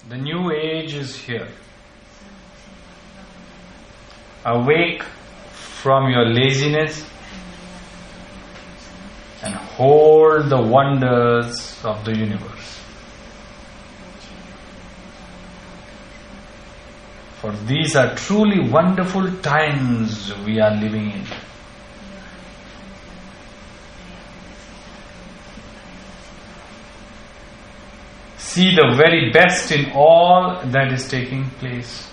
The new age is here. Awake from your laziness and hold the wonders of the universe. For these are truly wonderful times we are living in. See the very best in all that is taking place.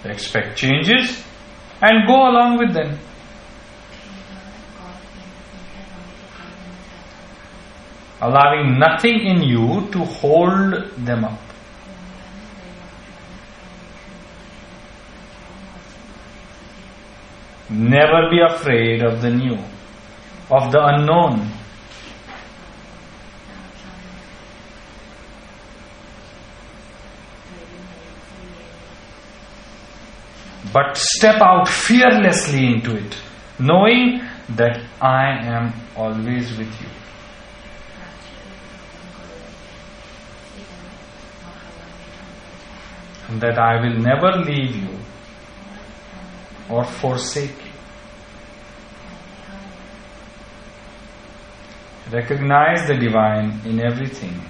Expect changes and go along with them. Allowing nothing in you to hold them up. Never be afraid of the new, of the unknown. But step out fearlessly into it, knowing that I am always with you. And that I will never leave you or forsake you. Recognize the divine in everything.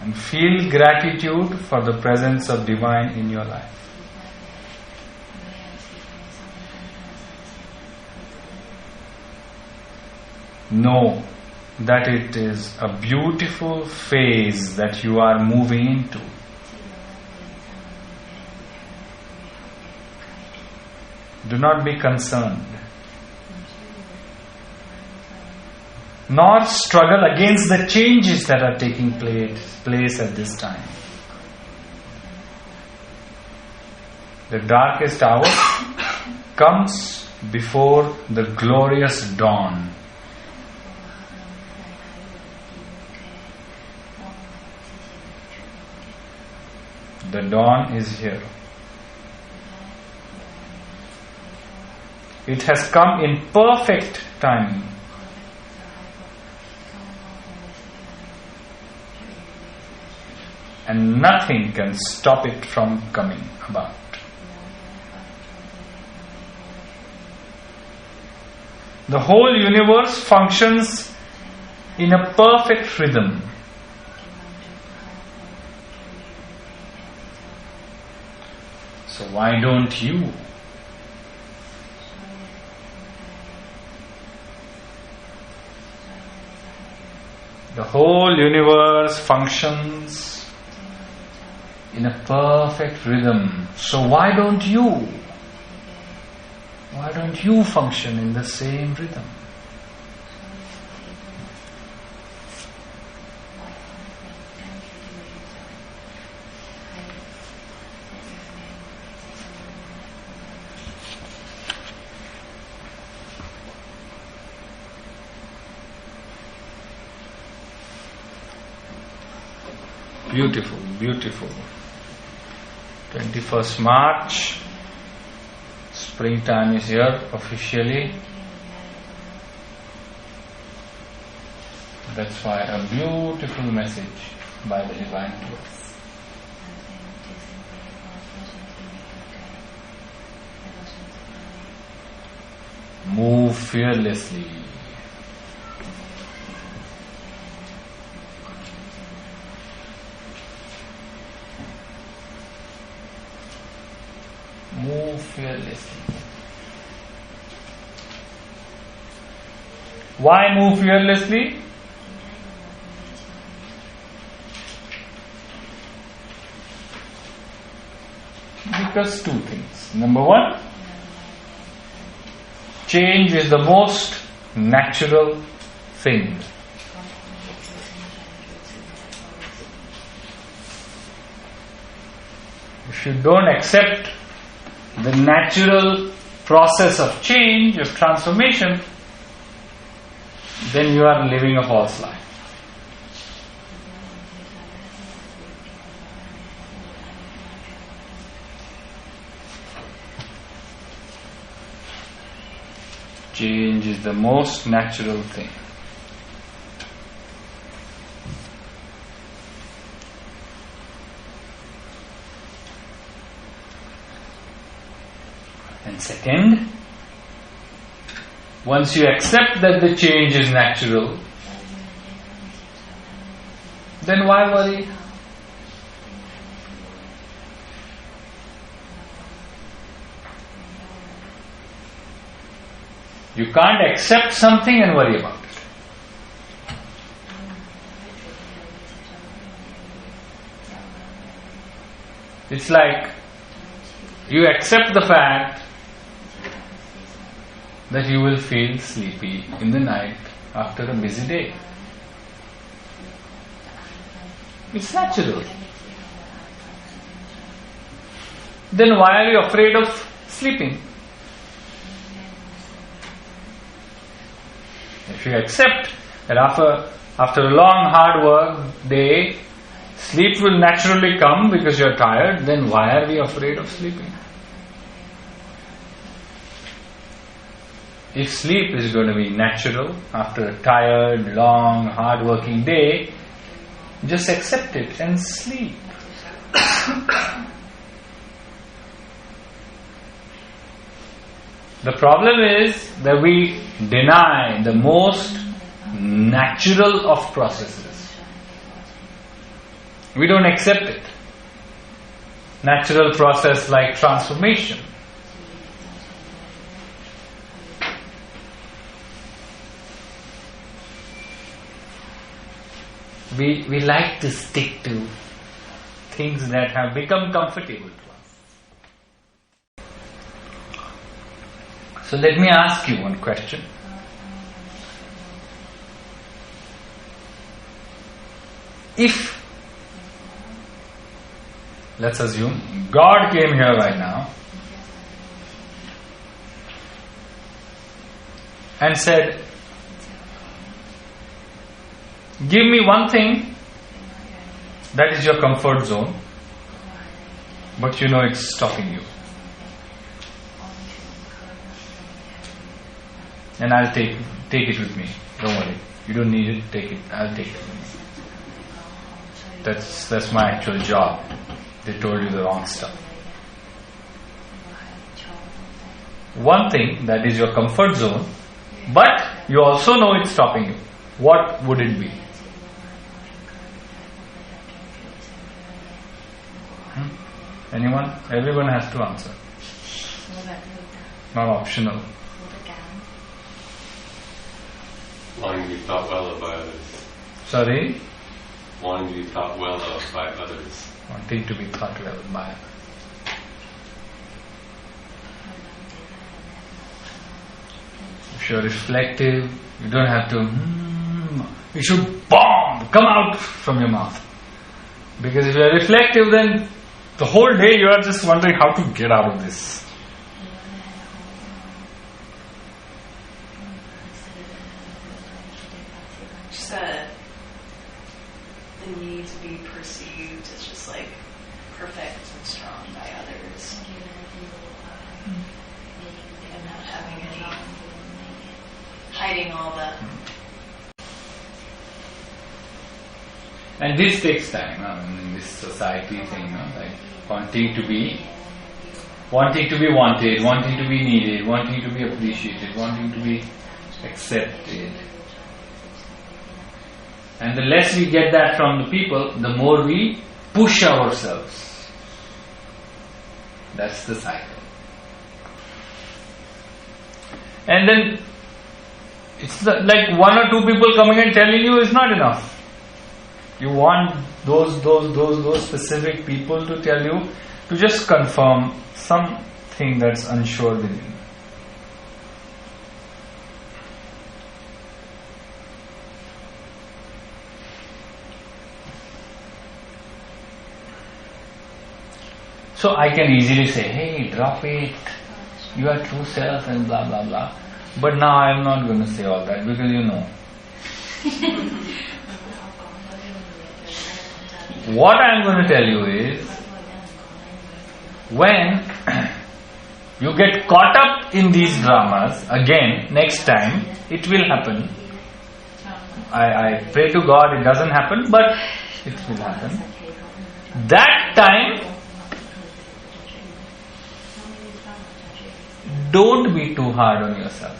And feel gratitude for the presence of divine in your life. Know that it is a beautiful phase that you are moving into. Do not be concerned, nor struggle against the changes that are taking place at this time. The darkest hour comes before the glorious dawn. The dawn is here. It has come in perfect timing. And nothing can stop it from coming about. The whole universe functions in a perfect rhythm. So why don't you? The whole universe functions in a perfect rhythm. So why don't you? Why don't you function in the same rhythm? Beautiful, beautiful. 21st March. Springtime is here officially. That's why a beautiful message by the Divine to us. Move fearlessly. Move fearlessly. Why move fearlessly? Because two things. Number one, change is the most natural thing. If you don't accept the natural process of change, of transformation, then you are living a false life. Change is the most natural thing. And second, once you accept that the change is natural, then why worry? You can't accept something and worry about it. It's like you accept the fact that you will feel sleepy in the night after a busy day. It's natural. Then why are you afraid of sleeping? If you accept that after a long hard work day, sleep will naturally come because you are tired, then why are we afraid of sleeping? If sleep is going to be natural after a tired, long, hard working day, just accept it and sleep. The problem is that we deny the most natural of processes. We don't accept it. Natural process like transformation. We like to stick to things that have become comfortable to us. So let me ask you one question. If, let's assume, God came here right now and said, give me one thing that is your comfort zone, but you know it's stopping you. And I'll take it with me. Don't worry. You don't need it, take it. I'll take it with me. That's my actual job. They told you the wrong stuff. One thing that is your comfort zone, but you also know it's stopping you. What would it be? Anyone? Everyone has to answer. Not optional. Wanting to be thought well of by others. Sorry? Wanting to be thought well of by others. Wanting to be thought well by others. If you're reflective, you don't have to, you should bomb, come out from your mouth. Because if you're reflective, then the whole day you are just wondering how to get out of this. Just the need to be perceived as just like perfect and strong by others. And not having any, hiding all the... And this takes time, in this society thing, like wanting to be wanted, wanting to be needed, wanting to be appreciated, wanting to be accepted. And the less we get that from the people, the more we push ourselves. That's the cycle. And then it's like one or two people coming and telling you is not enough. You want those specific people to tell you, to just confirm something that's unsure within you. So I can easily say, hey, drop it, you are true self and blah blah blah. But now I am not going to say all that because you know. What I am going to tell you is, when You get caught up in these dramas, again, next time, it will happen. I pray to God it doesn't happen, but it will happen. That time, don't be too hard on yourself.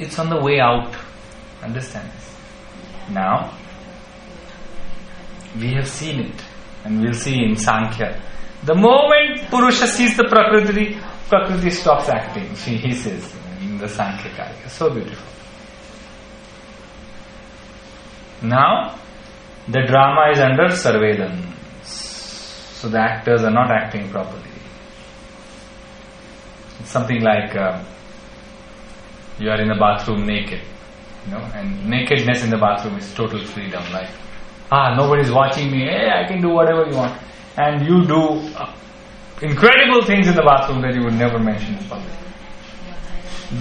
It's on the way out. Understand this. Now, we have seen it, and we'll see in Sankhya. The moment Purusha sees the Prakriti stops acting. He says in the Sankhya Karika. So beautiful. Now, the drama is under surveillance. So the actors are not acting properly. It's something like you are in the bathroom naked. And nakedness in the bathroom is total freedom. Like, nobody's watching me. Hey, I can do whatever you want. And you do incredible things in the bathroom that you would never mention in public.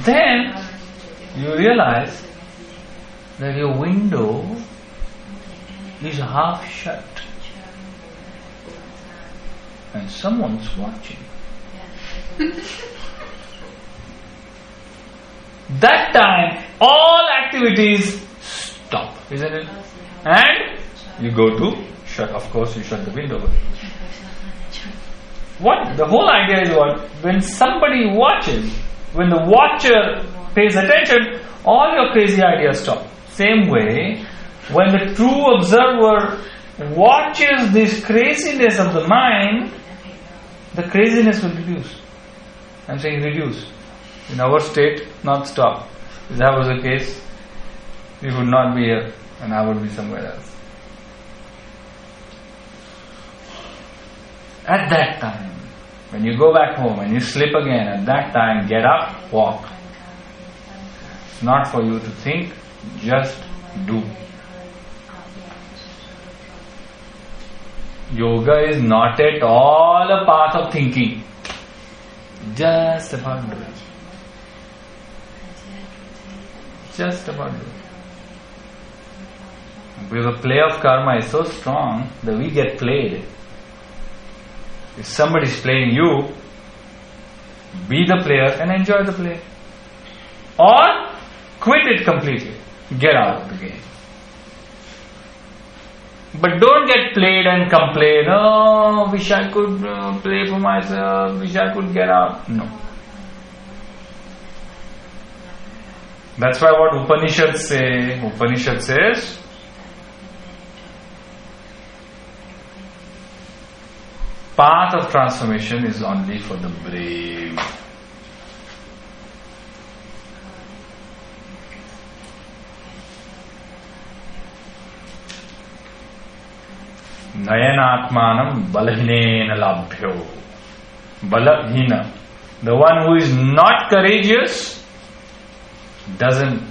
Then you realize that your window is half shut and someone's watching. That time, all activities stop, isn't it? And you go to shut. Of course, you shut the window. What? The whole idea is what? When somebody watches, when the watcher pays attention, all your crazy ideas stop. Same way, when the true observer watches this craziness of the mind, the craziness will reduce. I'm saying reduce. In our state, not stop. If that was the case, we would not be here and I would be somewhere else. At that time, when you go back home and you sleep again, at that time, get up, walk. It's not for you to think, just do. Yoga is not at all a path of thinking. Just about doing. Just about doing. Because the play of karma is so strong that we get played. If somebody is playing you, be the player and enjoy the play. Or quit it completely. Get out of the game. But don't get played and complain, oh, wish I could play for myself, wish I could get out. No. That's why what Upanishad says, path of transformation is only for the brave. Nayanatmanam balhinena labhyo. Balahina. The one who is not courageous doesn't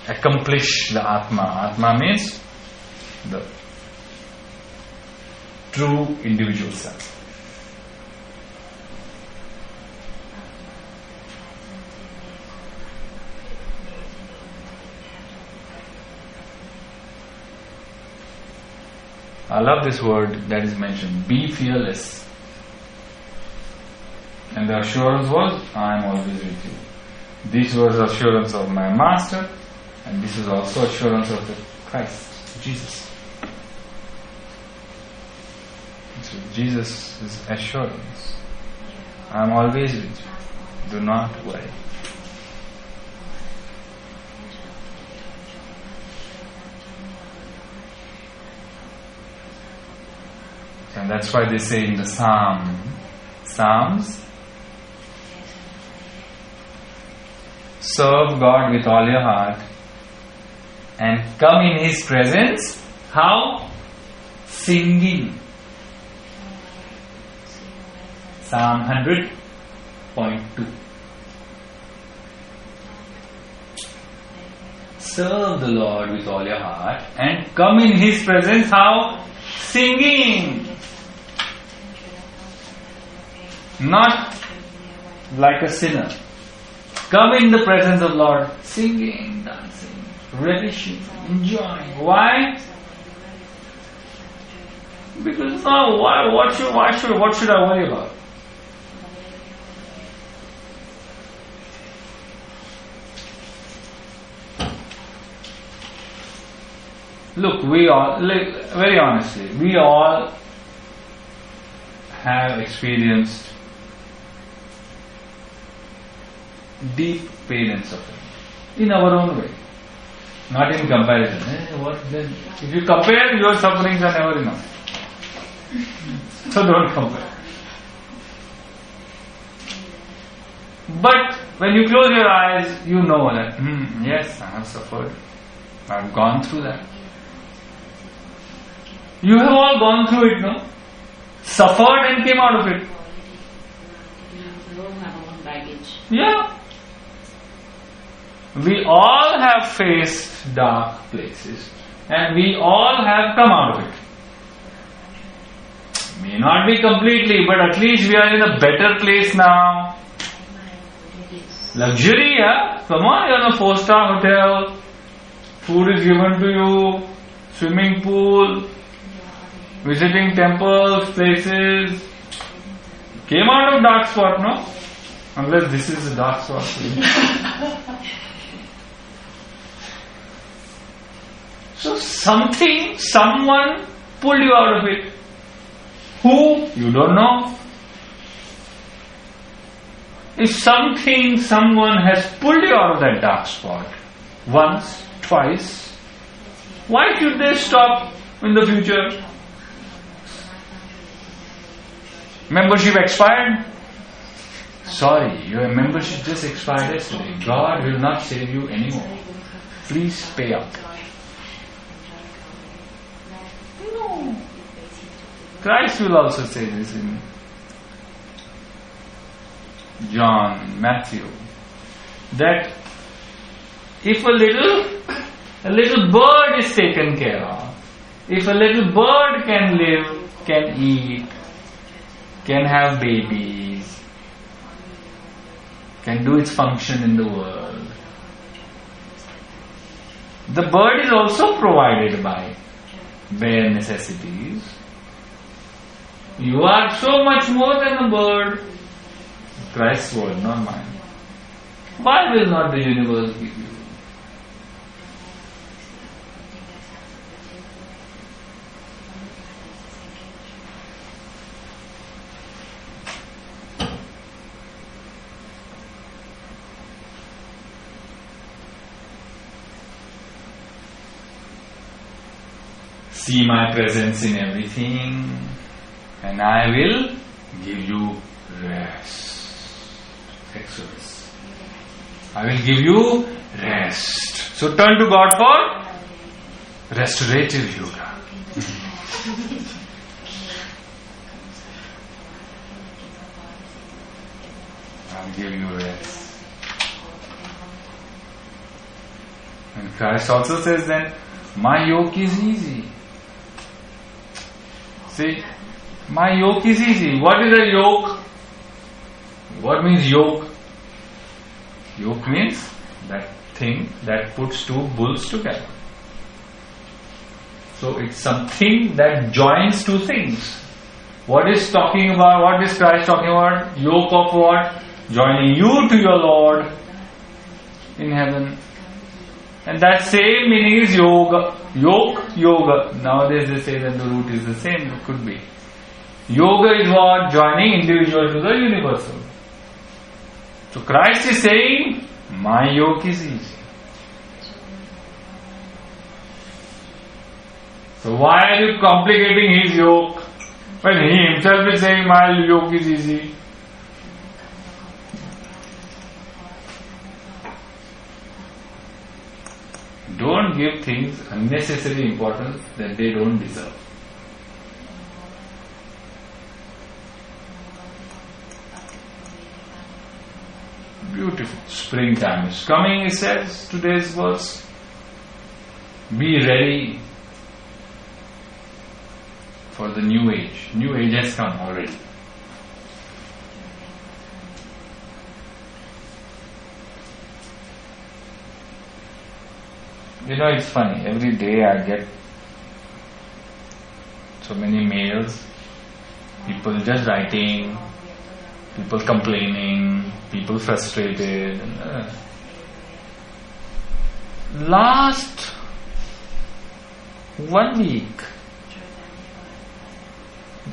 accomplish the Atma. Atma means the true individual self. I love this word that is mentioned. Be fearless. And the assurance was, I am always with you. This was assurance of my master, and this is also assurance of the Christ, Jesus. So Jesus is assurance. I am always with you. Do not worry. And that's why they say in the Psalms, serve God with all your heart and come in His presence. How? Singing. Psalm 100.2. Serve the Lord with all your heart and come in His presence. How? Singing. Not like a sinner. Come in the presence of Lord singing, dancing, relishing, enjoying. Why? Because now, what should I worry about? Look, we all, very honestly, we all have experienced deep pain and suffering in our own way, not in comparison. What then? If you compare, your sufferings are never enough. So don't compare. But when you close your eyes, you know that, yes, I have suffered. I have gone through that. You have all gone through it, no? Suffered and came out of it. We all have our own baggage. Yeah. We all have faced dark places and we all have come out of it. May not be completely, but at least we are in a better place now. Luxury, yeah? Come on, you're in a 4-star hotel. Food is given to you. Swimming pool. Visiting temples, places. Came out of dark spot, no? Unless this is a dark spot for you. So someone pulled you out of it. Who? You don't know. If someone has pulled you out of that dark spot once, twice, why should they stop in the future? Membership expired? Sorry, your membership just expired yesterday. God will not save you anymore. Please pay up. No. Christ will also say this in John, Matthew, that if a little bird is taken care of, if a little bird can live, can eat, can have babies, can do its function in the world, the bird is also provided by bare necessities. You are so much more than a bird. Christ's word, not mine. Why will not the universe give you? See my presence in everything, and I will give you rest. Exodus. I will give you rest. So turn to God for restorative yoga. I'll give you rest. And Christ also says then, my yoke is easy. See, my yoke is easy. What is a yoke? What means yoke? Yoke means that thing that puts two bulls together. So it's something that joins two things. What is Christ talking about? Yoke of what? Joining you to your Lord in heaven. And that same meaning is yoga. Yoga. Nowadays they say that the root is the same. It could be. Yoga is what? Joining individual to the universal. So Christ is saying, my yoke is easy. So why are you complicating his yoke when he himself is saying my yoke is easy? Don't give things unnecessary importance that they don't deserve. Beautiful. Springtime is coming, he says, today's verse. Be ready for the new age. New age has come already. It's funny. Every day I get so many mails. People just writing, people complaining, people frustrated. Last 1 week,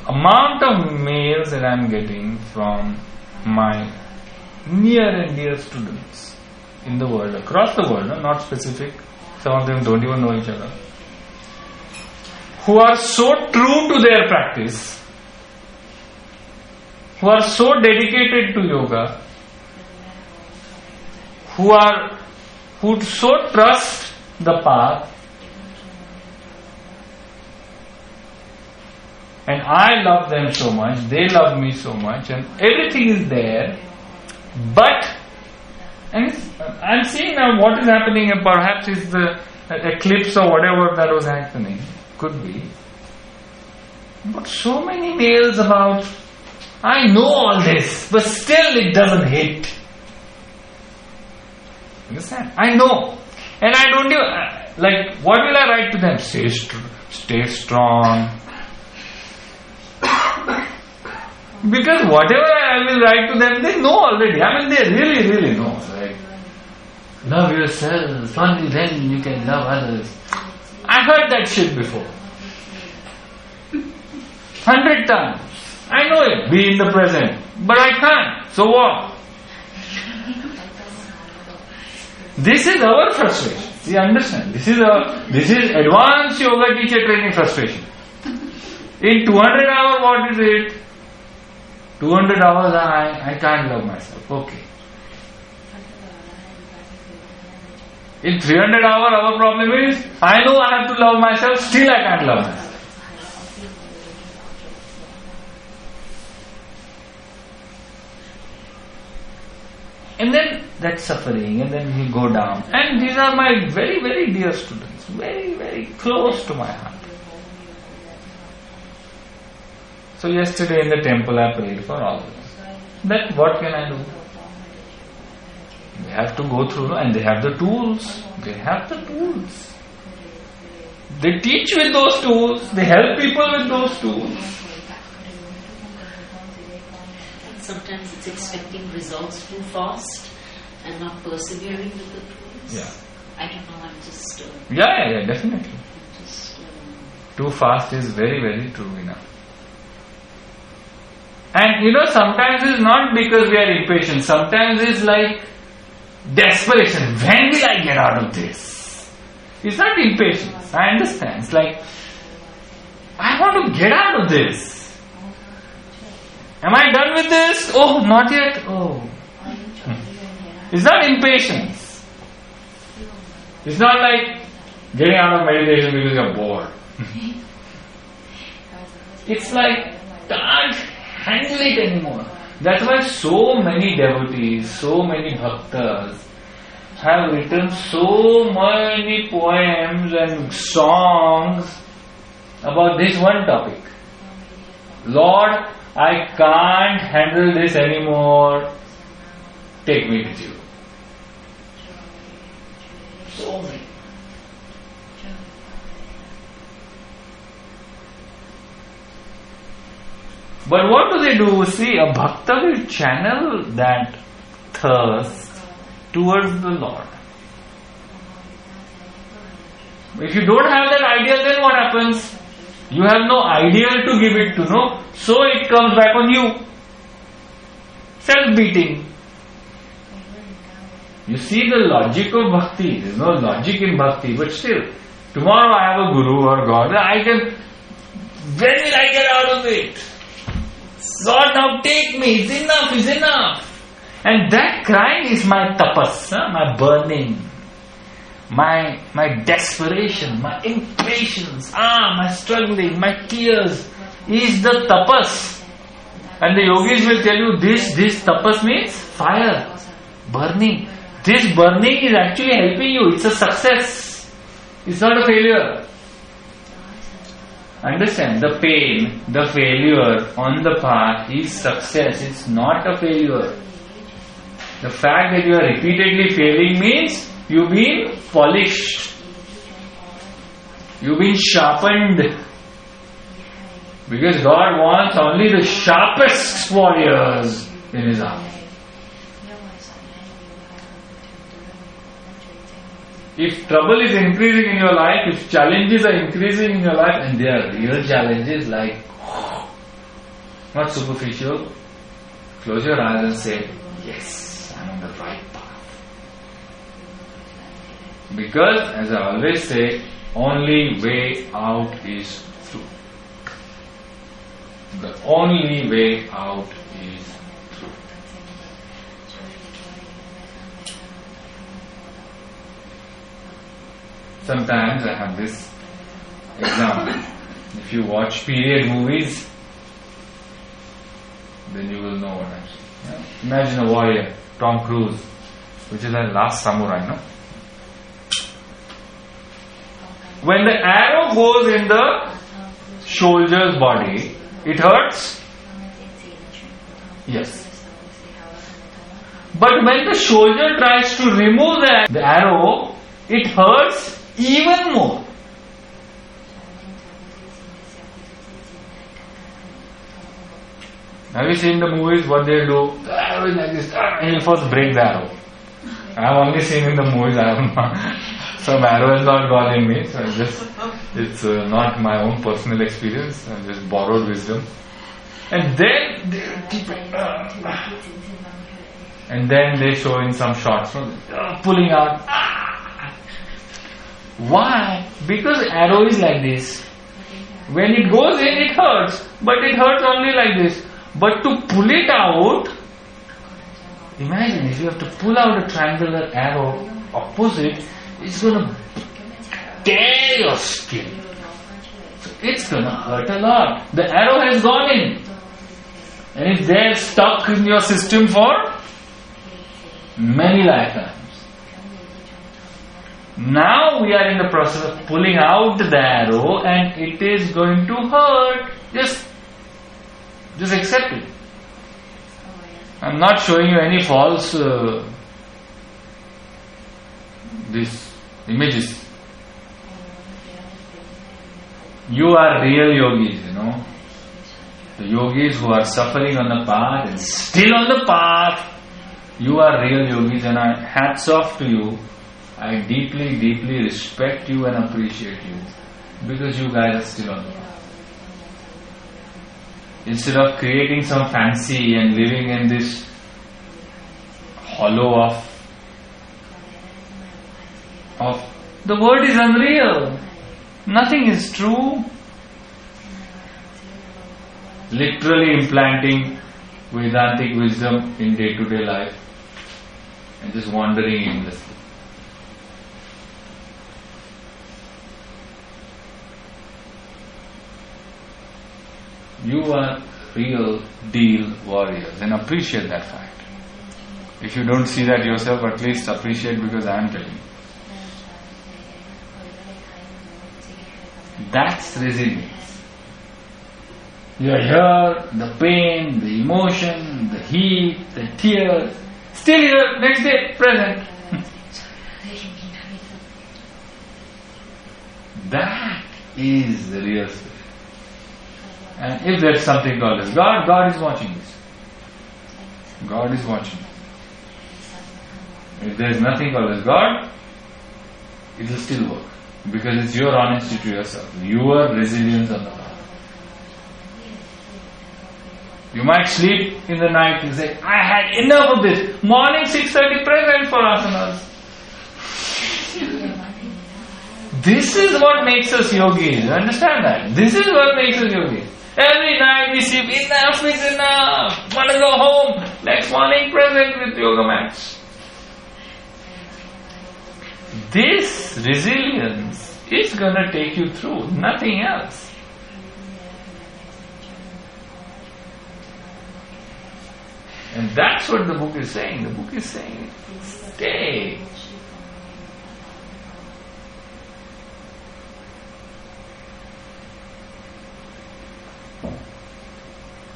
amount of mails that I'm getting from my near and dear students in the world, across the world, not specific, some of them don't even know each other, who are so true to their practice, who are so dedicated to yoga, who so trust the path, and I love them so much, they love me so much, and everything is there, but I'm seeing now what is happening, and perhaps it's the eclipse or whatever that was happening, could be, but so many mails about, I know all this, but still it doesn't hit. Understand? I know. And I don't even, what will I write to them? Stay strong. Because whatever I will write to them, they know already. They really, really know. Love yourself, only then you can love others. I heard that shit before. 100 times. I know it, be in the present, but I can't. So what? This is our frustration. You understand? This is advanced yoga teacher training frustration. In 200 hours, what is it? 200 hours, I can't love myself. Okay. In 300 hours, our problem is, I know I have to love myself, still I can't love myself. And then that suffering, and then we go down. And these are my very, very dear students, very, very close to my heart. So yesterday in the temple I prayed for all of them. That what can I do? They have to go through, and they have the tools. They have the tools. They teach with those tools. They help people with those tools. Sometimes it's expecting results too fast and not persevering with the tools. Yeah. I don't know, I'm just... Yeah, definitely. Too fast is very, very true enough. And sometimes it's not because we are impatient. Sometimes it's like desperation. When will I get out of this? It's not impatience. I understand. It's like, I want to get out of this. Am I done with this? Oh, not yet. Oh. It's not impatience. It's not like getting out of meditation because you're bored. It's like, can't handle it anymore. That's why so many devotees, so many bhaktas have written so many poems and songs about this one topic. Lord, I can't handle this anymore. Take me with you. So many. But what do they do? See, a bhakta will channel that thirst towards the Lord. If you don't have that ideal, then what happens? You have no ideal to give it to, no? So it comes back on you. Self-beating. You see the logic of bhakti. There is no logic in bhakti, but still, tomorrow I have a guru or God. I can, when will I get out of it? Lord, now take me. It's enough. And that crying is my tapas, my burning, my desperation, my impatience, my struggling, my tears is the tapas. And the yogis will tell you this tapas means fire, burning. This burning is actually helping you. It's a success. It's not a failure. Understand, the pain, the failure on the path is success. It's not a failure. The fact that you are repeatedly failing means you've been polished. You've been sharpened. Because God wants only the sharpest warriors in His army. If trouble is increasing in your life, if challenges are increasing in your life, and they are real challenges like, not superficial, close your eyes and say, yes, I'm on the right path. Because, as I always say, only way out is through. The only way out is through. Sometimes I have this example. If you watch period movies, then you will know what I'm saying. Yeah? Imagine a warrior, Tom Cruise, which is the last samurai, no? When the arrow goes in the soldier's body, it hurts? Yes. But when the soldier tries to remove the arrow, it hurts even more. Have you seen the movies what they do? The arrow is like this, and he'll first break the arrow. I have only seen in the movies, I have not. Some arrow has not gone in me, so it's not my own personal experience, I just borrowed wisdom. And then they keep it, and then they show in some shots, pulling out. Why? Because arrow is like this. When it goes in, it hurts, but it hurts only like this. But to pull it out, imagine if you have to pull out a triangular arrow opposite, it's going to tear your skin. So it's going to hurt a lot. The arrow has gone in. And it's there stuck in your system for many lifetimes. Now we are in the process of pulling out the arrow and it is going to hurt. Just accept it. I'm not showing you any false these images. You are real yogis, you know. The yogis who are suffering on the path and still on the path. You are real yogis, and hats off to you. I deeply, deeply respect you and appreciate you because you guys are still on the path. Instead of creating some fancy and living in this hollow of the world is unreal. Nothing is true. Literally implanting Vedantic wisdom in day-to-day life and just wandering aimlessly. You are real deal warriors and appreciate that fact. If you don't see that yourself, at least appreciate because I am telling you. That's resilience. You are here, the pain, the emotion, the heat, the tears, still here, next day, present. That is the real spirit. And if there's something called as God, God is watching this. God is watching. If there's nothing called as God, it will still work. Because it's your honesty to yourself. Your resilience on the path. You might sleep in the night and say, I had enough of this. Morning 6:30 present for asanas. This is what makes us yogis. You understand that? This is what makes us yogis. Every night we sleep, enough is enough. Want to go home. Next morning present with yoga mats. This resilience is going to take you through, nothing else. And that's what the book is saying. The book is saying, stay.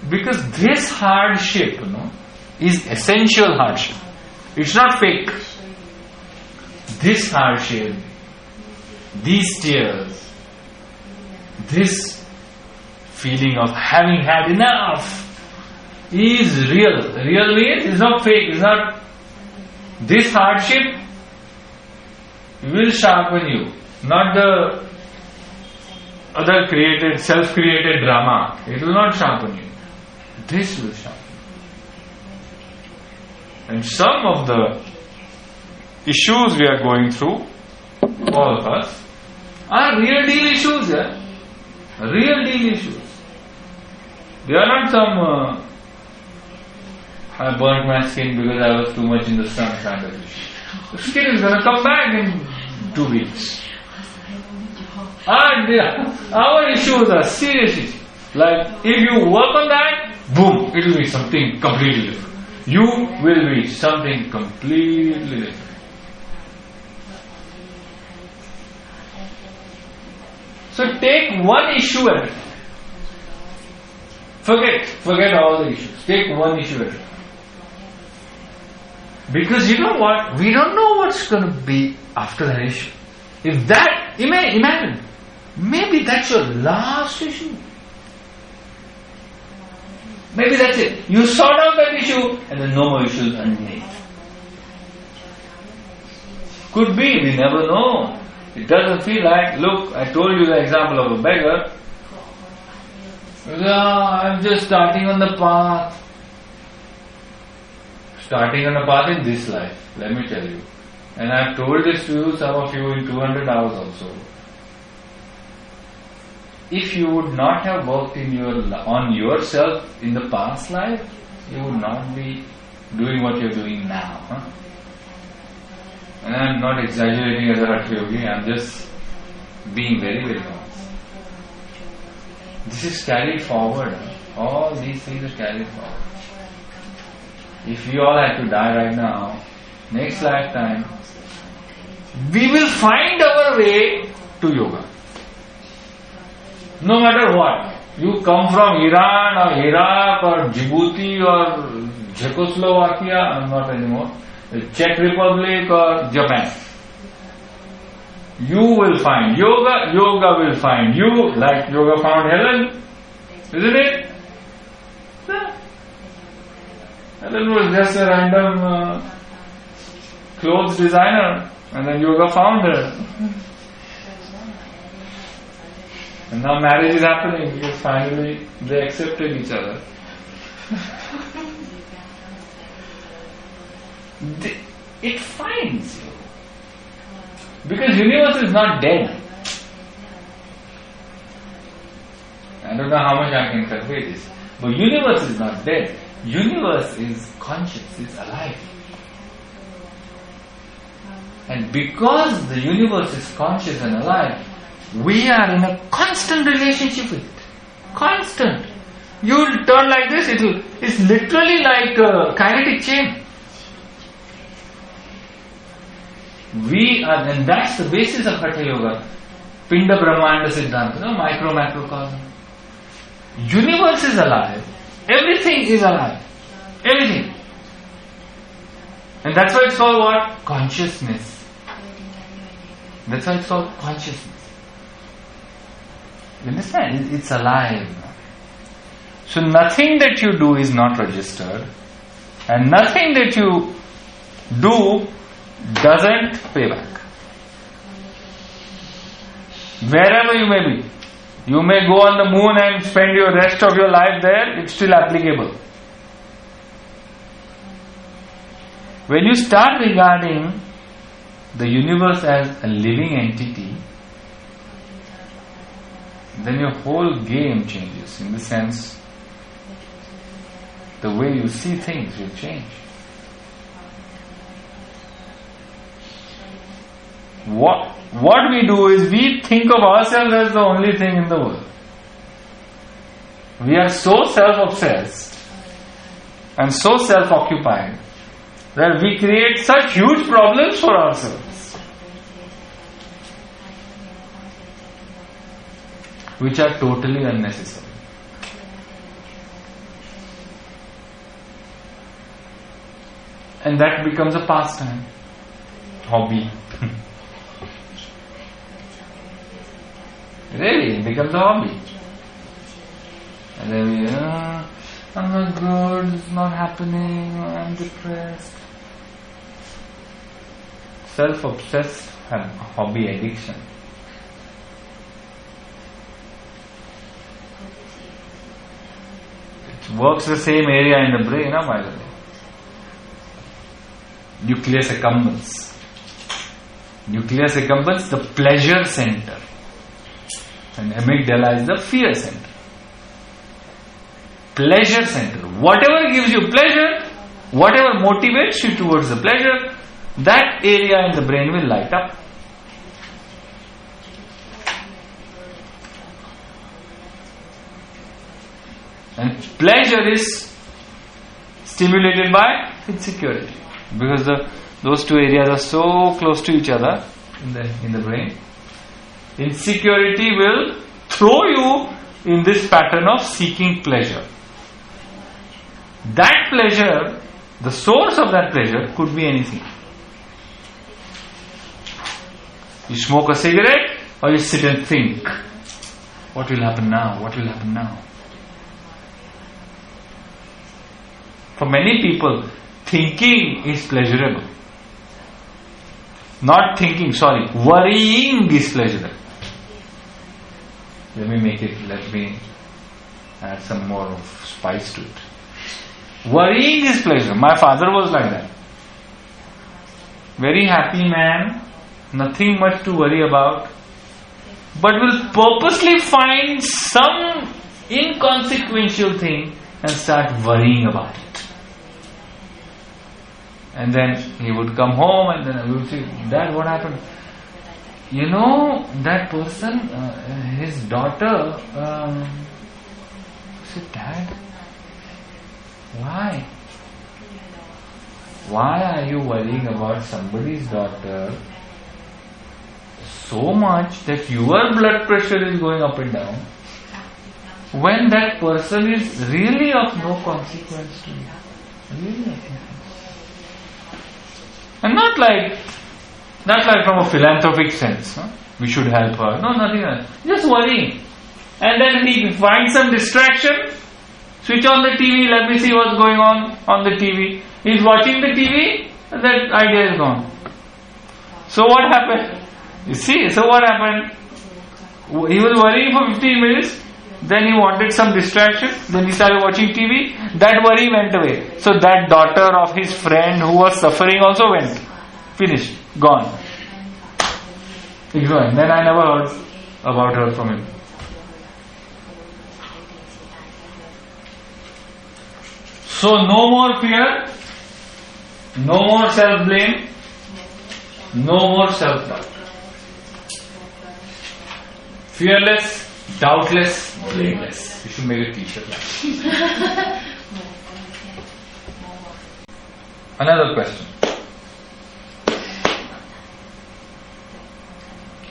Because this hardship, is essential hardship. It's not fake. This hardship, these tears, This feeling of having had enough is real. Real means it's not fake, it's not. This hardship will sharpen you, not the other created, self-created drama. It will not sharpen you. This will sharpen you. And some of the issues we are going through, all of us, are real deal issues. Real deal issues. They are not some I burnt my skin because I was too much in the sun kind of issue. The skin is going to come back in 2 weeks. Our issues are serious issues. Like if you work on that, boom, it will be something completely different. You will be something completely different. So take one issue at a time. Forget all the issues. Take one issue at a time. Because you know what? We don't know what's going to be after that issue. If that, imagine, maybe that's your last issue. Maybe that's it. You sort out that issue and then no more issues underneath. Could be, we never know. It doesn't feel like, look, I told you the example of a beggar. I'm just starting on the path. Starting on a path in this life, let me tell you. And I've told this to you, some of you in 200 hours also. If you would not have worked on yourself in the past life, you would not be doing what you're doing now. And I'm not exaggerating as a Hatha Yogi, I'm just being very, very honest. This is carried forward. All these things are carried forward. If we all had to die right now, next lifetime, we will find our way to yoga. No matter what. You come from Iran or Iraq or Djibouti or Czechoslovakia, not anymore, Czech Republic or Japan. You will find yoga, yoga will find you, like yoga found Helen, isn't it? Helen was just a random clothes designer, and then yoga found her. And now marriage is happening because finally they accepted each other. It finds you. Because universe is not dead. I don't know how much I can convey this. But universe is not dead. Universe is conscious, it's alive. And because the universe is conscious and alive, we are in a constant relationship with it. Constant. You'll turn like this, it's literally like a kinetic chain. We are, and that's the basis of Hatha Yoga. Pinda Brahmanda Siddhanta, micro macrocosm. Universe is alive. Everything is alive. Everything. And that's why it's called what? Consciousness. That's why it's called consciousness. You understand? It's alive. So nothing that you do is not registered. And nothing that you do doesn't pay back. Wherever you may be. You may go on the moon and spend your rest of your life there, it's still applicable. When you start regarding the universe as a living entity, then your whole game changes. In the sense, the way you see things will change. What we do is we think of ourselves as the only thing in the world. We are so self-obsessed and so self-occupied that we create such huge problems for ourselves, which are totally unnecessary. And that becomes a pastime, hobby. Really, it becomes a hobby. And then we, I'm not good, it's not happening, I'm depressed. Self-obsessed hobby addiction. It works the same area in the brain, by the way. Nucleus accumbens. Nucleus accumbens, the pleasure center. And amygdala is the fear center. Pleasure center. Whatever gives you pleasure, whatever motivates you towards the pleasure, that area in the brain will light up. And pleasure is stimulated by insecurity. Because those two areas are so close to each other in the brain. Insecurity will throw you in this pattern of seeking pleasure. That pleasure, the source of that pleasure could be anything. You smoke a cigarette or you sit and think, what will happen now? What will happen now? For many people, thinking is pleasurable. Not thinking, worrying is pleasurable. Let me add some more of spice to it. Worrying is pleasure. My father was like that. Very happy man, nothing much to worry about, but will purposely find some inconsequential thing and start worrying about it. And then he would come home and then we would say, Dad, what happened? You know, that person, his daughter, I said, Dad, why? Why are you worrying about somebody's daughter so much that your blood pressure is going up and down when that person is really of no consequence to you? Really of no consequence. And not like from a philanthropic sense. We should help her. No, nothing else. Just worrying. And then he finds some distraction. Switch on the TV, let me see what's going on the TV. He's watching the TV, and that idea is gone. So what happened? You see, so what happened? He was worrying for 15 minutes, then he wanted some distraction, then he started watching TV, that worry went away. So that daughter of his friend who was suffering also went. Finished. Gone. Ignorant. Then I never heard about her from him. So no more fear, no more self-blame, no more self-doubt. Fearless, doubtless, blameless. You should make a t-shirt like that. Another question.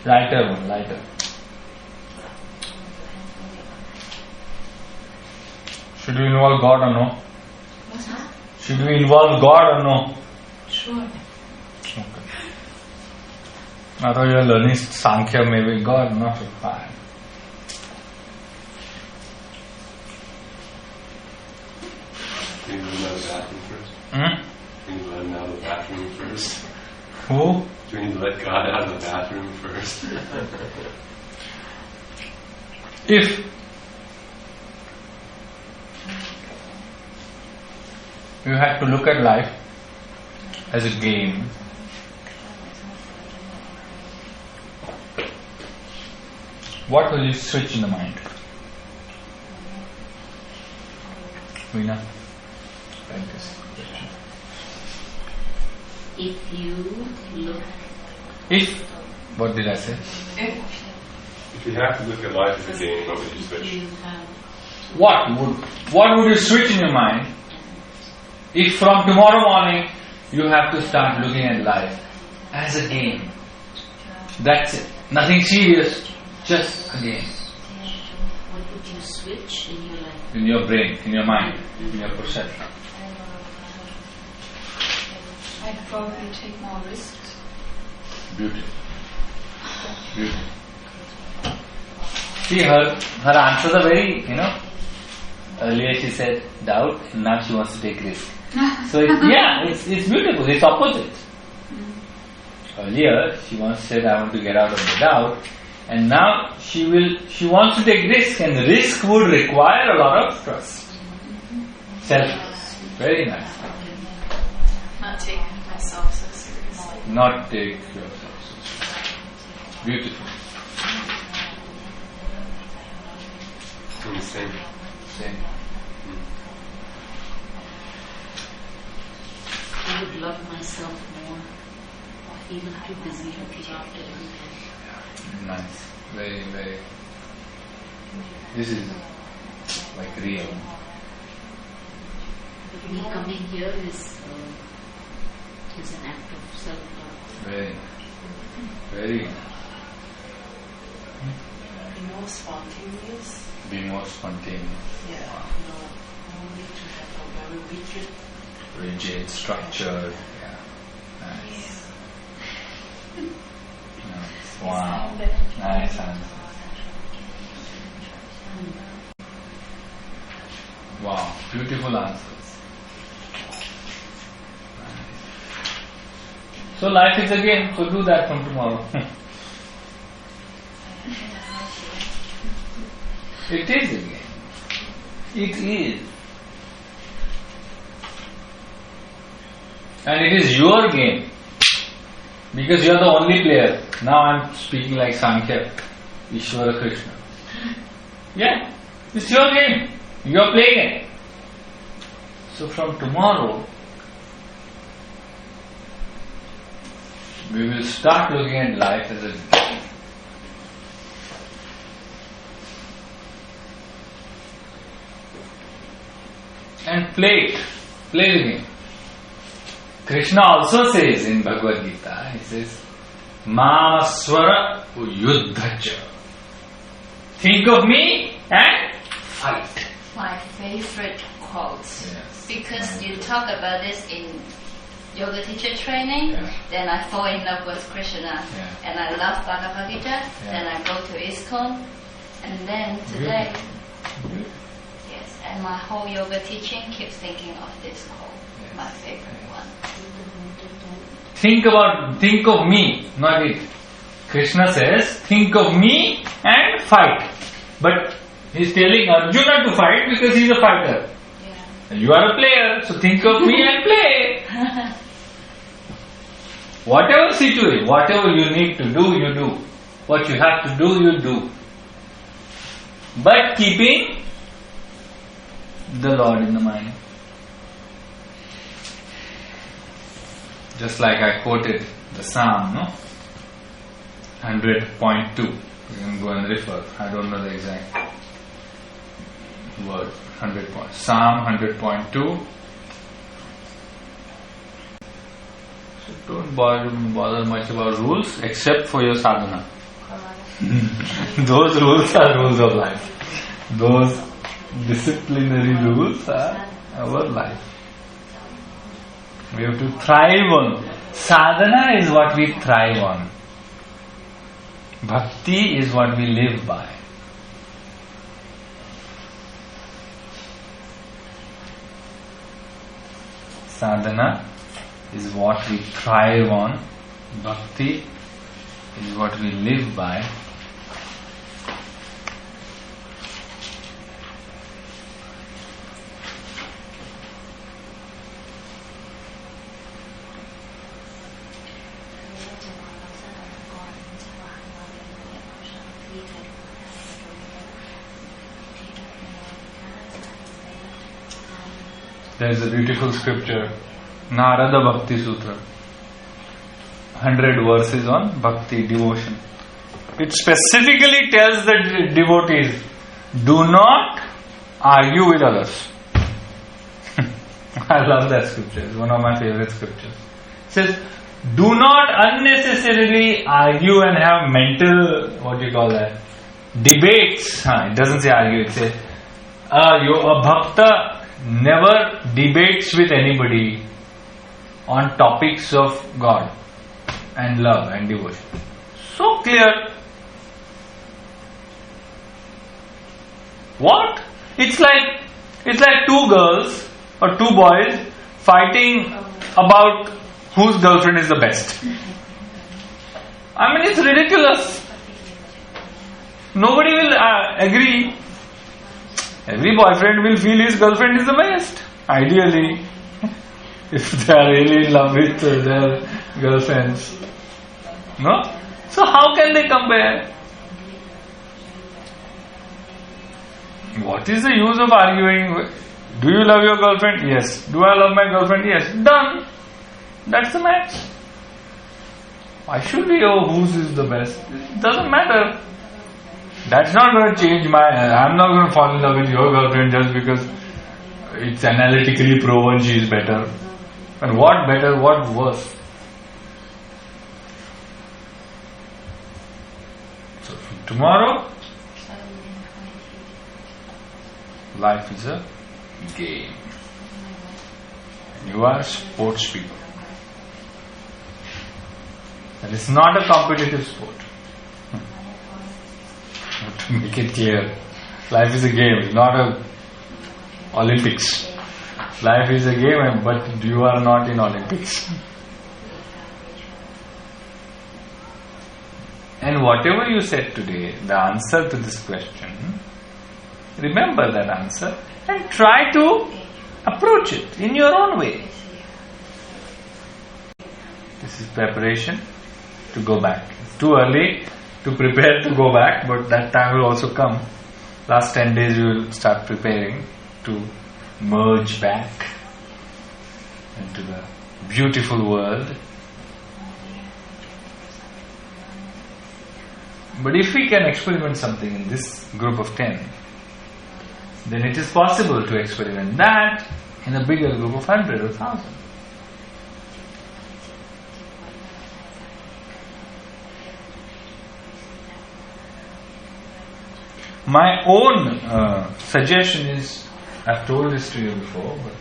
Lighter. Should we involve God or no? Should we involve God or no? Sure. Okay. I thought you were learning Sankhya, maybe God, not fine. Can you learn out of the bathroom first? Can you learn out of the bathroom first? Who? Do we need to let God out of the bathroom first? If you had to look at life as a game, what will you switch in the mind? Veena, like this question. If you look... If, what did I say? If you have to look at life as a game, what would you switch? What would you switch in your mind if from tomorrow morning you have to start looking at life as a game? That's it. Nothing serious, just a game. What would you switch in your life? In your brain, in your mind, in your perception. I'd probably take more risks. Beautiful. See, her answers are very, earlier she said doubt, and now she wants to take risk. So it's beautiful, it's opposite. Earlier she once said, I want to get out of the doubt, and now she wants to take risk, and risk would require a lot of trust. Self-trust. Very nice. Not take myself so seriously. Not take yourself so seriously. Beautiful. Same. Same. I would love myself more, or feel too busy looking after everything. Nice. Very, very. This is like real. But me coming here is an act of self-love. Very, very. Be more spontaneous. Be more spontaneous. Yeah. No need to have a very Rigid, structured. Yeah. Nice. Nice. Wow. Nice answer. Wow. Beautiful answers. Nice. So life is a game. So do that from tomorrow. It is a game. It is. And it is your game. Because you are the only player. Now I am speaking like Sankhya, Ishvara Krishna. Yeah, it's your game. You are playing it. So from tomorrow, we will start looking at life as a game. And play it. Play the game. Krishna also says in Bhagavad Gita, he says, Mamaswara yuddhacha. Think of me and fight. My favorite quote. Yes. Because you talk about this in yoga teacher training, Yeah. then I fall in love with Krishna. Yeah. And I love Bhagavad Gita, Yeah. then I go to ISKCON, and then today, Beautiful. yes, and my whole yoga teaching keeps thinking of this quote, Yes. my favorite one. Think of me, not it. Krishna says, think of me and fight. But he's telling Arjuna to fight because he's a fighter. Yeah. And you are a player, so think of me and play. Whatever situation, whatever you need to do, you do. What you have to do, you do. But keeping the Lord in the mind. Just like I quoted the Psalm, no? 100.2. You can go and refer. I don't know the exact word. 100 point. Psalm 100.2. So don't bother much about rules except for your sadhana. Those rules are rules of life. Those disciplinary rules are our life. We have to thrive on. Sadhana is what we thrive on. Bhakti is what we live by. Sadhana is what we thrive on. Bhakti is what we live by. There is a beautiful scripture, Narada Bhakti Sutra. 100 verses on bhakti, devotion. It specifically tells the devotees, do not argue with others. I love that scripture. It's one of my favorite scriptures. It says, do not unnecessarily argue and have mental, debates. It doesn't say argue, it says, a bhakta never debates with anybody on topics of God and love and devotion. So clear. What? It's like two girls or two boys fighting about whose girlfriend is the best. I mean, it's ridiculous. Nobody will agree. Every boyfriend will feel his girlfriend is the best. Ideally, if they are really in love with their girlfriends. No? So how can they compare? What is the use of arguing? Do you love your girlfriend? Yes. Do I love my girlfriend? Yes. Done. That's the match. Why should we know whose is the best? It doesn't matter. That's not going to change I'm not going to fall in love with your girlfriend just because it's analytically proven she is better. And what better, what worse? So tomorrow, life is a game. And you are sports people. And it's not a competitive sport. To make it clear, life is a game, not a Olympics. Life is a game, but you are not in Olympics. And whatever you said today, the answer to this question, remember that answer and try to approach it in your own way. This is preparation to go back. It's too early to prepare to go back, but that time will also come. Last 10 days you will start preparing to merge back into the beautiful world. But if we can experiment something in this group of 10, then it is possible to experiment that in a bigger group of 100 or 1000. My own suggestion is, I've told this to you before, but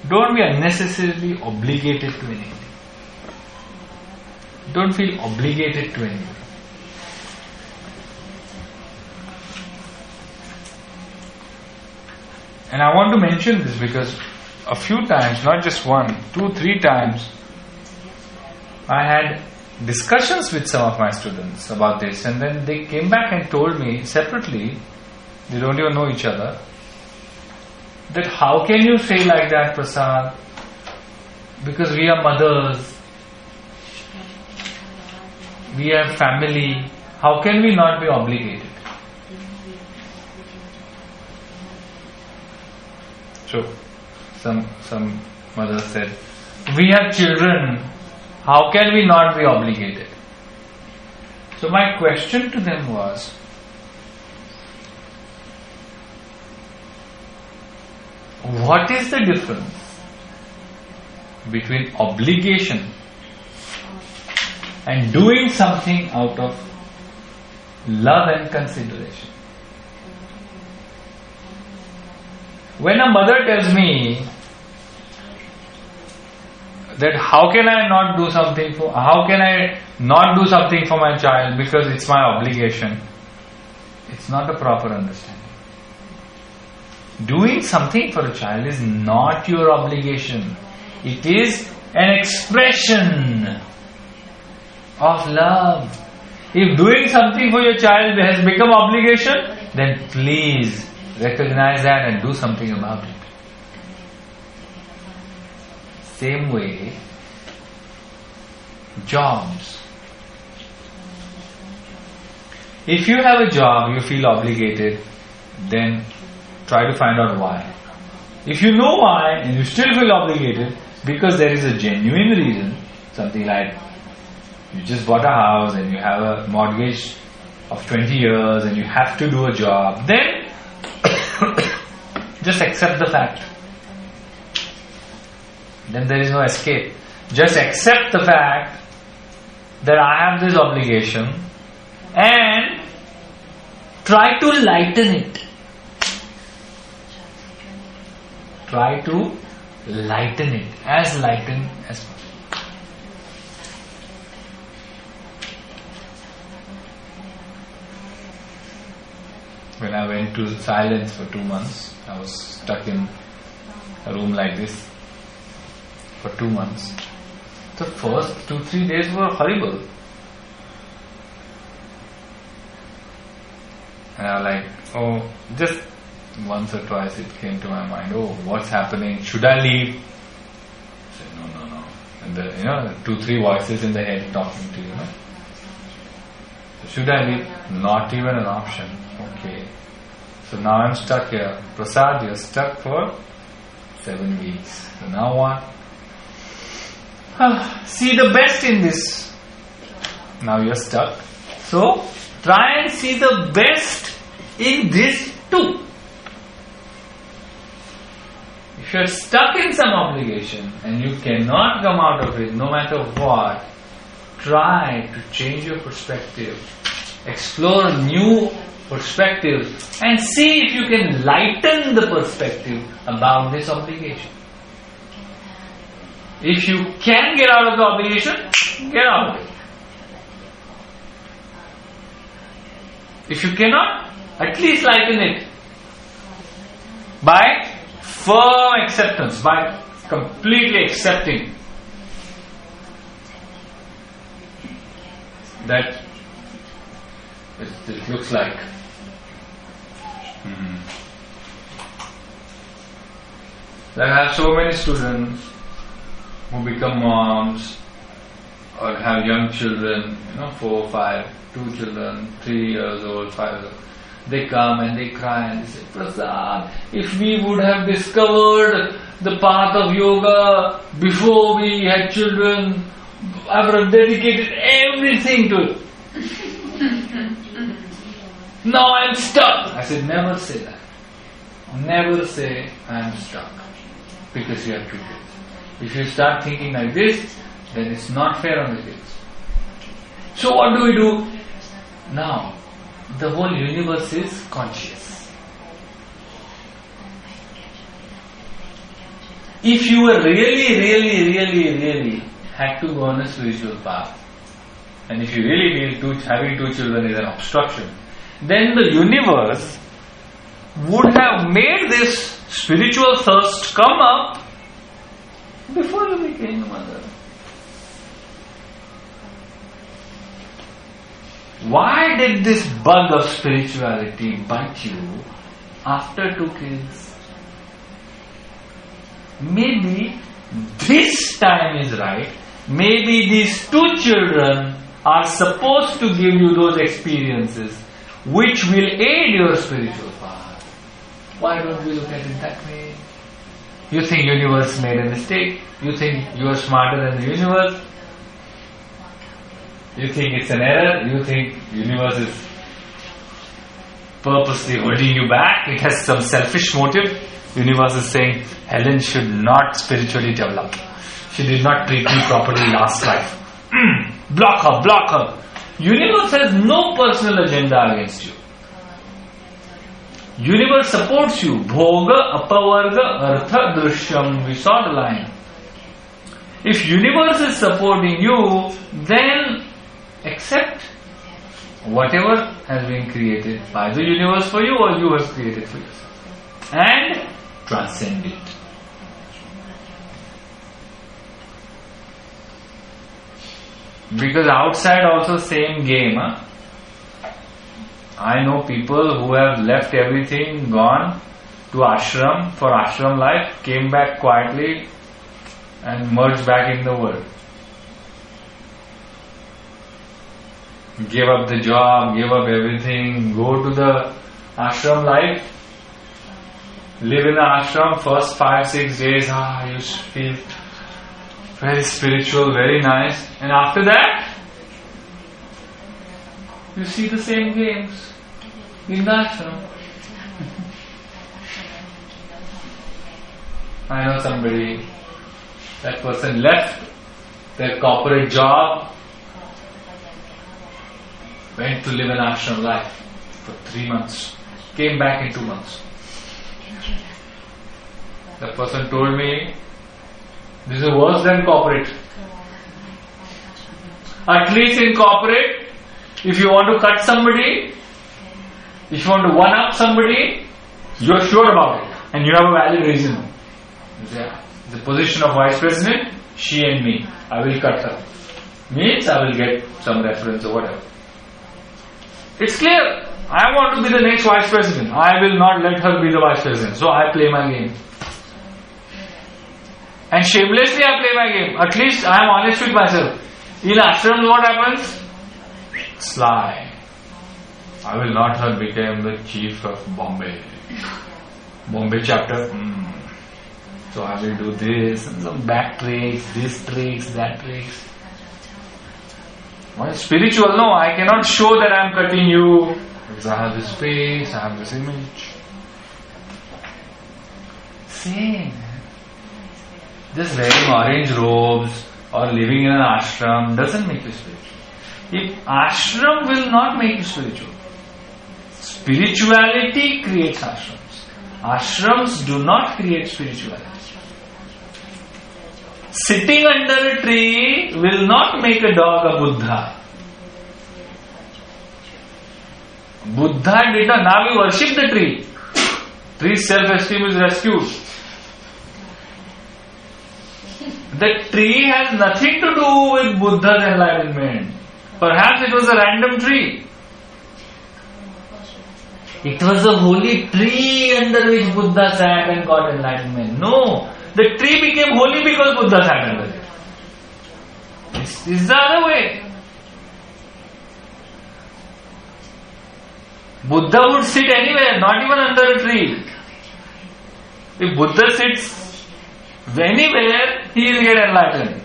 don't be unnecessarily obligated to anything. Don't feel obligated to anything. And I want to mention this because a few times, not just 1, 2, 3 times, I had discussions with some of my students about this, and then they came back and told me separately, they don't even know each other, that how can you say like that, Prasad? Because we are mothers, we have family, how can we not be obligated? So, some mothers said, we have children, how can we not be obligated? So my question to them was, what is the difference between obligation and doing something out of love and consideration? When a mother tells me that how can I not do something for my child because it's my obligation, it's not a proper understanding. Doing something for a child is not your obligation. It is an expression of love. If doing something for your child has become obligation, then please recognize that and do something about it. Same way, jobs. If you have a job, you feel obligated, then try to find out why. If you know why and you still feel obligated because there is a genuine reason, something like you just bought a house and you have a mortgage of 20 years and you have to do a job, then just accept the fact. Then there is no escape. Just accept the fact that I have this obligation and try to lighten it. Try to lighten it, as lighten as possible. when I went to silence for 2 months. I was stuck in a room like this for 2 months. The first 2-3 days were horrible. And I was like, just once or twice it came to my mind, what's happening? Should I leave? I said, no. And the 2-3 voices in the head talking to you. So should I leave? Not even an option. Okay. So now I'm stuck here. Prasad, you're stuck for 7 weeks. So now what? See the best in this. Now you're stuck. So try and see the best in this too. If you're stuck in some obligation and you cannot come out of it no matter what, try to change your perspective. Explore new perspectives and see if you can lighten the perspective about this obligation. If you can get out of the obligation, get out of it. If you cannot, at least lighten it by firm acceptance, by completely accepting that it looks like I have so many students who become moms or have young children, 4, 5, 2 children, 3 years old, 5 years old. They come and they cry and they say, Prasad, if we would have discovered the path of yoga before we had children, I would have dedicated everything to it. Now I'm stuck. I said, never say that. Never say I'm stuck because you have 2 kids. If you start thinking like this, then it's not fair on the kids. So what do we do? Now, the whole universe is conscious. If you were really had to go on a spiritual path, and if you really feel having 2 children is an obstruction, then the universe would have made this spiritual thirst come up before you became a mother. Why did this bug of spirituality bite you after 2 kids? Maybe this time is right. Maybe these 2 children are supposed to give you those experiences which will aid your spiritual path. Why don't we look at it that way? You think universe made a mistake? You think you are smarter than the universe? You think it's an error? You think universe is purposely holding you back? It has some selfish motive? Universe is saying, Helen should not spiritually develop. She did not treat me properly last life. Block her. Universe has no personal agenda against you. Universe supports you. Bhoga, apavarga, artha, drishyam. We saw the line. If universe is supporting you, then accept whatever has been created by the universe for you or you have created for yourself. And transcend it. Because outside also same game. I know people who have left everything, gone to ashram for ashram life, came back quietly and merged back in the world. Give up the job, give up everything, go to the ashram life, live in the ashram, first 5-6 days, you feel very spiritual, very nice, and after that, you see the same games in the ashram. I know somebody, that person left their corporate job, went to live an ashram life for 3 months, came back in 2 months. The person told me, this is worse than corporate. At least in corporate, if you want to cut somebody, If you want to one-up somebody, you are sure about it and you have a valid reason. The position of Vice President, she and me, I will cut her. Means I will get some reference or whatever. It's clear. I want to be the next Vice President. I will not let her be the Vice President. So I play my game. And shamelessly I play my game. At least I am honest with myself. In ashrams what happens? Sly. I will not have become the chief of Bombay. Bombay chapter. So I will do this and some back tricks, this tricks, that tricks. Why spiritual? No, I cannot show that I am cutting you. Because I have this face, I have this image. Same. Just wearing orange robes or living in an ashram doesn't make you spiritual. If ashram will not make you spiritual, spirituality creates ashrams. Ashrams do not create spirituality. Sitting under a tree will not make a dog a Buddha. Buddha did not. Now we worship the tree. Tree's self-esteem is rescued. The tree has nothing to do with Buddha's enlightenment. Perhaps it was a random tree. It was a holy tree under which Buddha sat and got enlightenment. No, the tree became holy because Buddha sat under it. It's the other way. Buddha would sit anywhere, not even under a tree. If Buddha sits anywhere, he will get enlightened.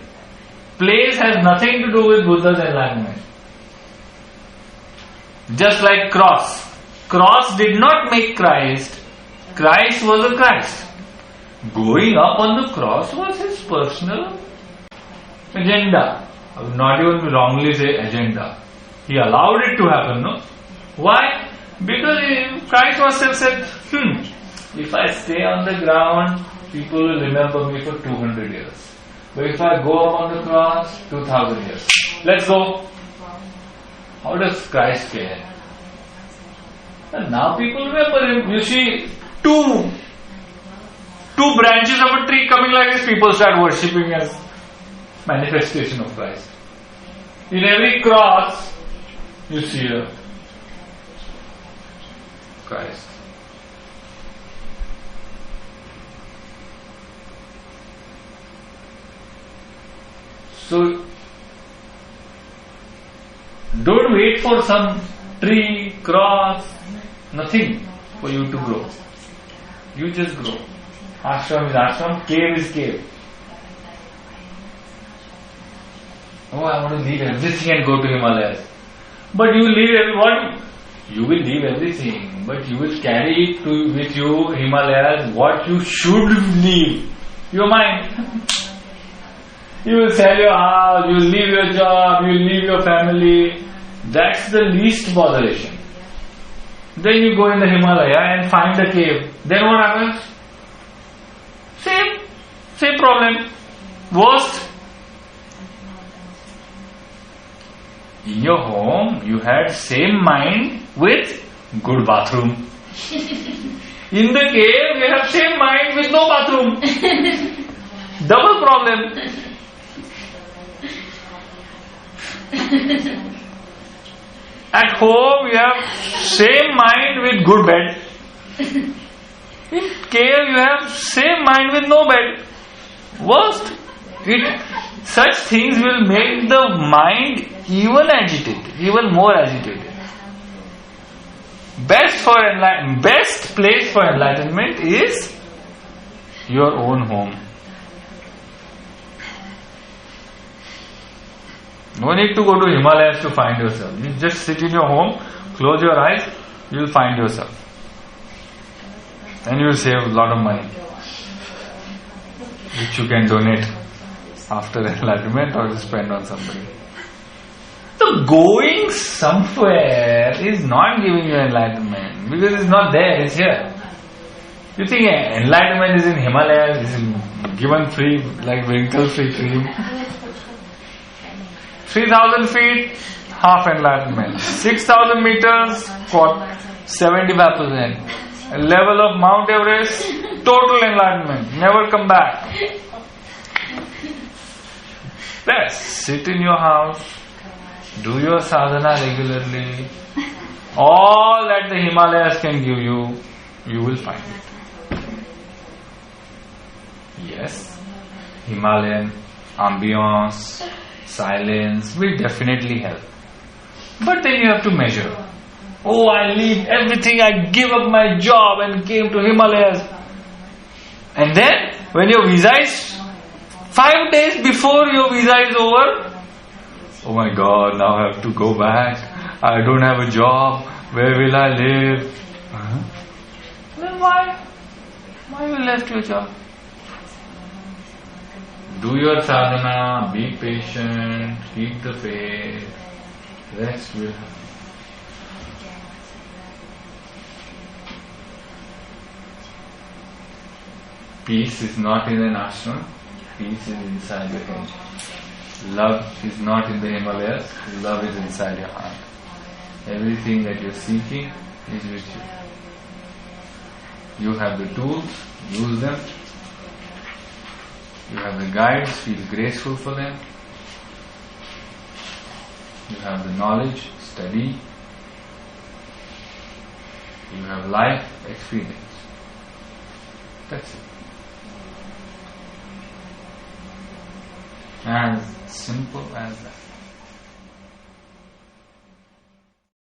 Place has nothing to do with Buddha's enlightenment. Just like cross. Cross did not make Christ. Christ was a Christ. Going up on the cross was his personal agenda. I would not even wrongly say agenda. He allowed it to happen, no? Why? Because Christ was said, if I stay on the ground, people will remember me for 200 years. But if I go up on the cross, 2000 years. Let's go. How does Christ care? And now people remember him. You see, two branches of a tree coming like this, people start worshipping as manifestation of Christ. In every cross, you see Christ. So, don't wait for some tree, cross, nothing for you to grow. You just grow. Ashram is ashram, cave is cave. Oh, I want to leave everything and go to Himalayas. But you leave what? You will leave everything, but you will carry with you Himalayas what you should leave. Your mind. You will sell your house, you will leave your job, you will leave your family. That's the least botheration. Then you go in the Himalaya and find a cave. Then what happens? Same problem. Worst. In your home, you had same mind with good bathroom. In the cave, you have same mind with no bathroom. Double problem. At home, you have same mind with good bed. In cave, you have same mind with no bed. Worst. Such things will make the mind even agitated, even more agitated. Best place for enlightenment is your own home. No need to go to Himalayas to find yourself. You just sit in your home, close your eyes, you will find yourself. And you will save a lot of money, which you can donate after enlightenment or spend on somebody. So going somewhere is not giving you enlightenment because it's not there, it's here. You think enlightenment is in Himalayas, is given free, like wrinkle-free cream. 3,000 feet, half enlightenment. 6,000 meters, 75%. Level of Mount Everest, total enlightenment. Never come back. Best. Sit in your house. Do your sadhana regularly. All that the Himalayas can give you, you will find it. Yes, Himalayan ambience, silence will definitely help. But then you have to measure. Oh, I leave everything, I give up my job and came to Himalayas. And then, when your visa is 5 days before your visa is over, oh my God, now I have to go back. I don't have a job. Where will I live? Then why? Why you left your job? Do your sadhana, be patient, keep the faith. Rest will happen. Peace is not in an ashram. Peace is inside your head. Love is not in the Himalayas. Love is inside your heart. Everything that you're seeking is with you. You have the tools, use them. You have the guides, feel graceful for them. You have the knowledge, study. You have life experience. That's it. As simple as that.